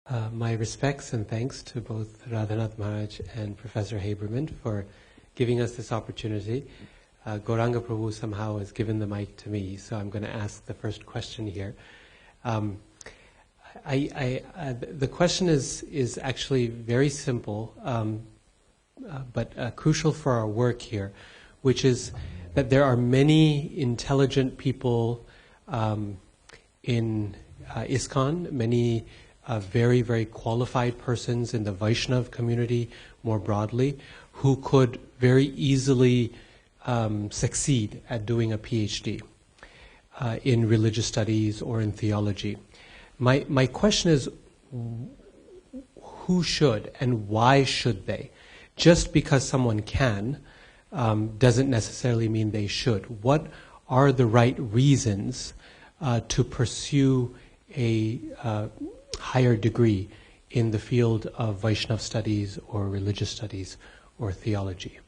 My respects and thanks to both Radhanath Maharaj and Professor Haberman for giving us this opportunity. Gauranga Prabhu somehow has given the mic to me, so I'm going to ask the first question here. The question is actually very simple, but crucial for our work here, which is that there are many intelligent people in ISKCON, many very, very qualified persons in the Vaishnav community more broadly, who could very easily succeed at doing a PhD in religious studies or in theology. My question is, who should and why should they? Just because someone can doesn't necessarily mean they should. What are the right reasons to pursue a higher degree in the field of Vaishnav studies or religious studies or theology?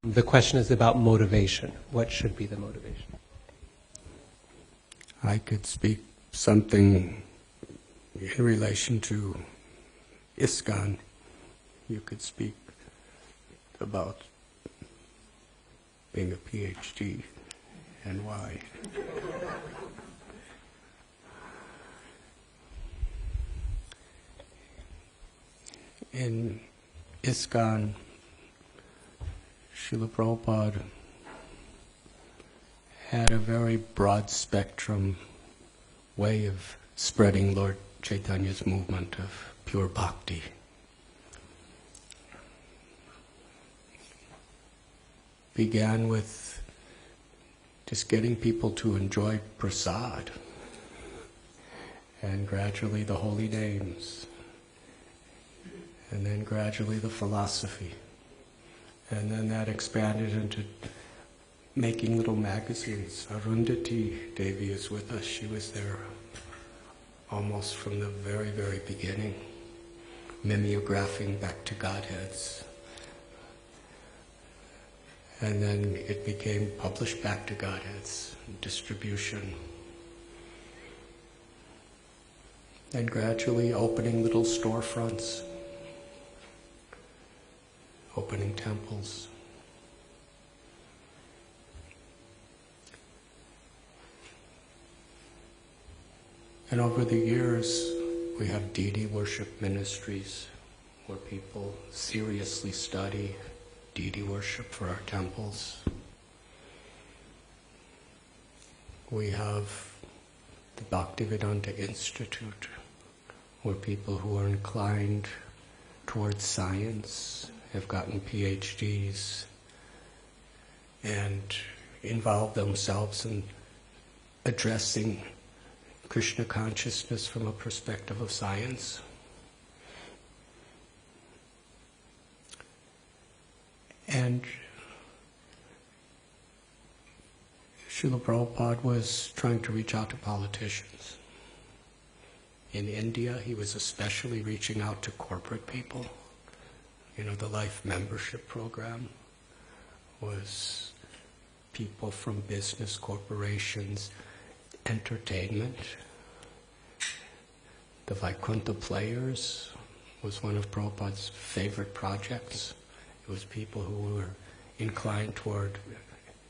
The question is about motivation. What should be the motivation? I could speak something in relation to ISKCON. You could speak about being a PhD and why. In ISKCON, Srila Prabhupada had a very broad spectrum way of spreading Lord Chaitanya's movement of pure bhakti. Began with just getting people to enjoy prasad, and gradually the holy names, and then gradually the philosophy. And then that expanded into making little magazines. Arundhati Devi is with us. She was there almost from the very, very beginning, mimeographing back to Godheads. And then it became published back to Godheads, distribution. And gradually opening little storefronts, opening temples. And over the years, we have deity worship ministries where people seriously study deity worship for our temples. We have the Bhaktivedanta Institute, where people who are inclined towards science have gotten PhDs and involve themselves in addressing Krishna consciousness from a perspective of science. And Srila Prabhupada was trying to reach out to politicians. In India, he was especially reaching out to corporate people. You know, the Life Membership Program was people from business, corporations, entertainment. The Vaikuntha Players was one of Prabhupada's favorite projects. It was people who were inclined toward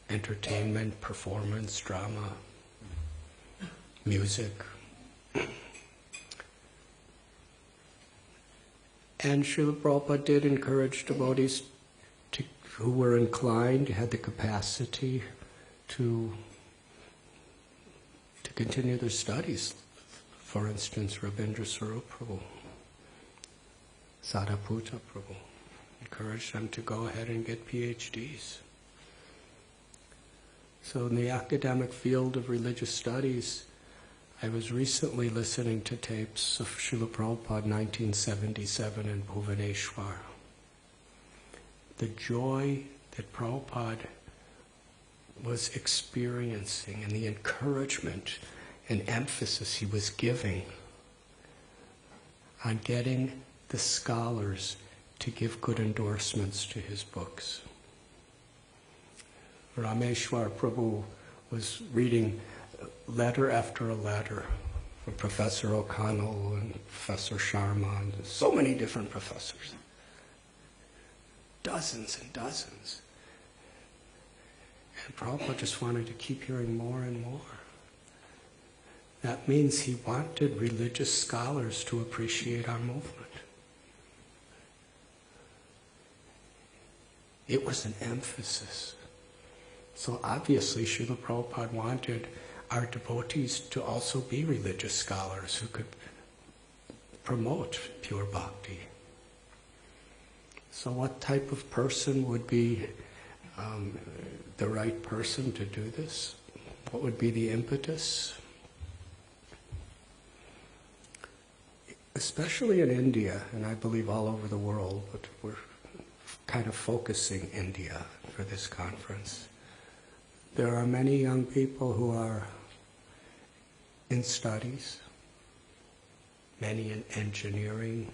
entertainment, performance, drama, music. And Srila Prabhupada did encourage devotees who were inclined, had the capacity to continue their studies. For instance, Rabindra Swarup Prabhu, Sadhaputa Prabhu, encouraged them to go ahead and get PhDs. So in the academic field of religious studies, I was recently listening to tapes of Srila Prabhupada 1977 in Bhuvaneshwar. The joy that Prabhupada was experiencing and the encouragement and emphasis he was giving on getting the scholars to give good endorsements to his books. Rameshwar Prabhu was reading letter after letter from Professor O'Connell and Professor Sharma and so many different professors. Dozens and dozens. And Prabhupada just wanted to keep hearing more and more. That means he wanted religious scholars to appreciate our movement. It was an emphasis. So obviously Srila Prabhupada wanted our devotees to also be religious scholars who could promote pure bhakti. So what type of person would be the right person to do this? What would be the impetus? Especially in India, and I believe all over the world, but we're kind of focusing India for this conference. There are many young people who are in studies, many in engineering,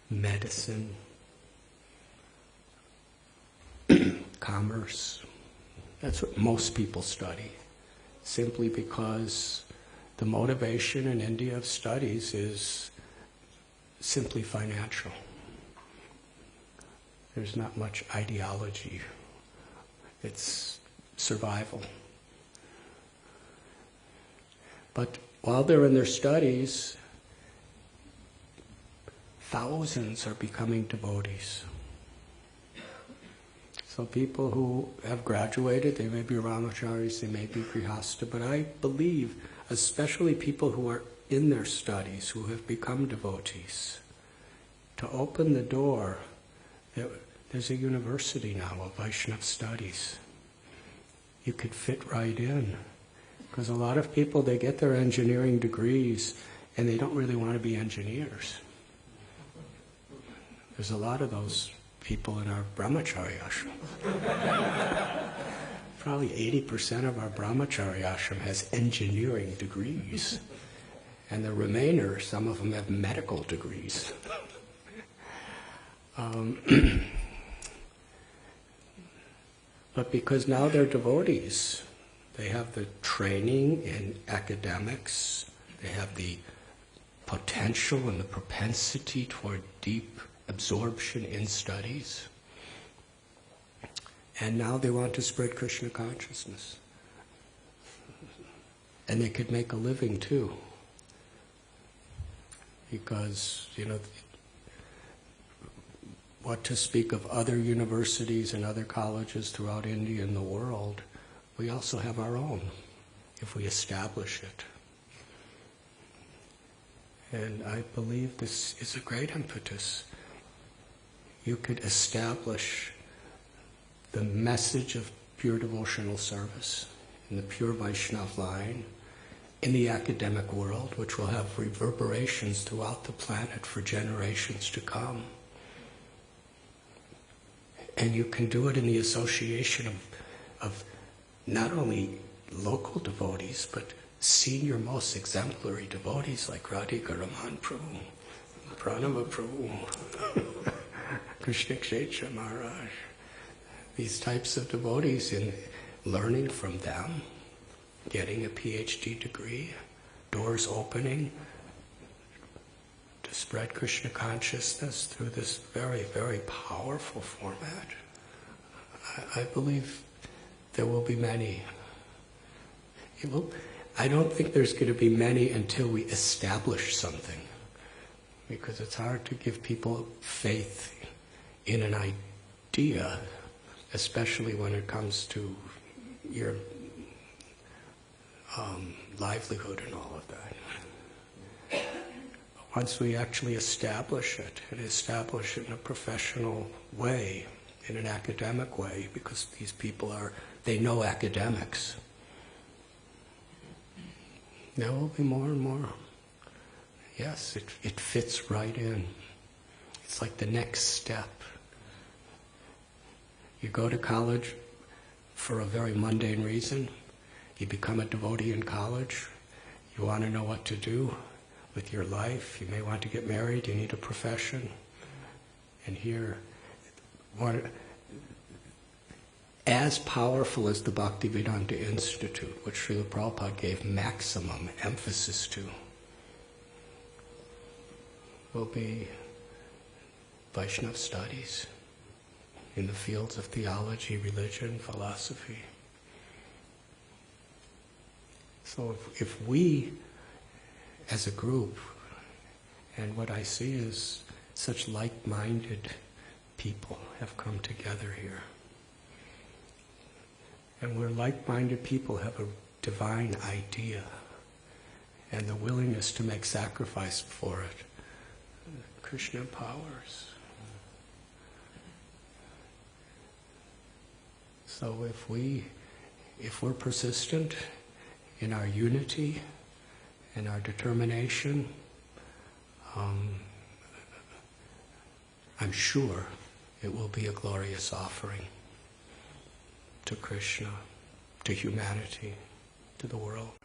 medicine, commerce. That's what most people study, simply because the motivation in India of studies is simply financial. There's not much ideology. It's survival. But while they're in their studies, thousands are becoming devotees. So people who have graduated, they may be Brahmacharis, they may be Grihasta, but I believe, especially people who are in their studies, who have become devotees, to open the door. There's a university now of Vaishnava studies. You could fit right in. Because a lot of people, they get their engineering degrees and they don't really want to be engineers. There's a lot of those people in our brahmachari ashram. Probably 80% of our brahmachari ashram has engineering degrees. And the remainder, some of them have medical degrees. But because now they're devotees, they have the training in academics, they have the potential and the propensity toward deep absorption in studies, and now they want to spread Krishna consciousness. And they could make a living too, because, what to speak of other universities and other colleges throughout India and the world, we also have our own, if we establish it. And I believe this is a great impetus. You could establish the message of pure devotional service in the pure Vaishnava line in the academic world, which will have reverberations throughout the planet for generations to come. And you can do it in the association of not only local devotees, but senior, most exemplary devotees like Radhika Raman Prabhu, Pranava Prabhu, Krishna Kshetra Maharaj. These types of devotees, in learning from them, getting a PhD degree, doors opening to spread Krishna consciousness through this very, very powerful format. I believe there will be many. I don't think there's going to be many until we establish something, because it's hard to give people faith in an idea, especially when it comes to your livelihood and all of that. Once we actually establish it, and establish it in a professional way, in an academic way, because these people they know academics, there will be more and more. Yes, it fits right in. It's like the next step. You go to college for a very mundane reason. You become a devotee in college. You want to know what to do with your life. You may want to get married. You need a profession. And here, as powerful as the Bhaktivedanta Institute, which Srila Prabhupada gave maximum emphasis to, will be Vaishnava studies in the fields of theology, religion, philosophy. So if we, as a group, and what I see is such like-minded people have come together here. And where like-minded people have a divine idea and the willingness to make sacrifice for it, Krishna empowers. So if we're persistent in our unity and our determination, I'm sure it will be a glorious offering to Krishna, to humanity, to the world.